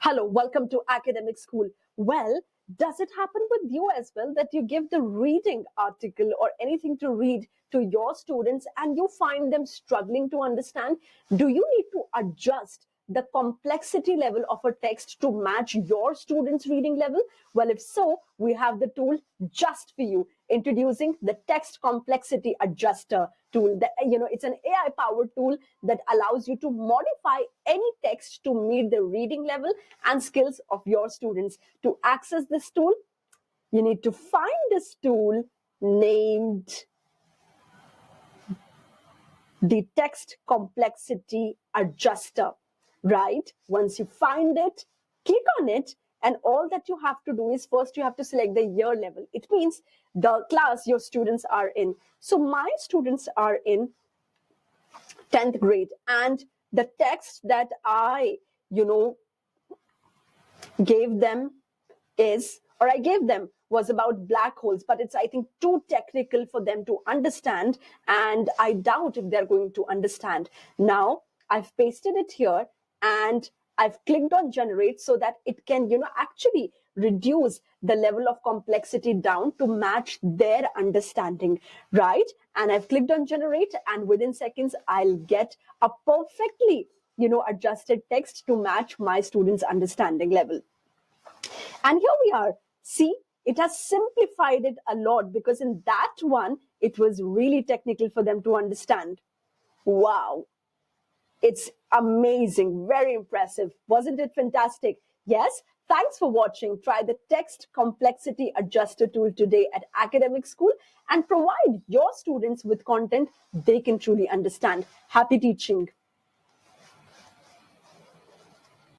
Hello, welcome to Academic School. Well, does it happen with you as well that you give the reading article or anything to read to your students and you find them struggling to understand? Do you need to adjust the complexity level of a text to match your students' reading level? Well, if so, we have the tool just for you. Introducing the text complexity adjuster tool. It's an AI powered tool that allows you to modify any text to meet the reading level and skills of your students. To access this tool, you need to find this tool named the text complexity adjuster, right? Once you find it, click on it, and all that you have to do is first you have to select the year level. It means the class your students are in. So my students are in 10th grade, and the text that I gave them was about black holes, but it's, I think, too technical for them to understand, and I doubt if they're going to understand. Now, I've pasted it here and I've clicked on generate so that it can, actually reduce the level of complexity down to match their understanding, right? And I've clicked on generate, and within seconds, I'll get a perfectly, adjusted text to match my students' understanding level. And here we are. See, it has simplified it a lot because in that one, it was really technical for them to understand. Wow. It's amazing. Very impressive. Wasn't it fantastic? Yes. Thanks for watching. Try the text complexity adjuster tool today at Academic School and provide your students with content they can truly understand. Happy teaching.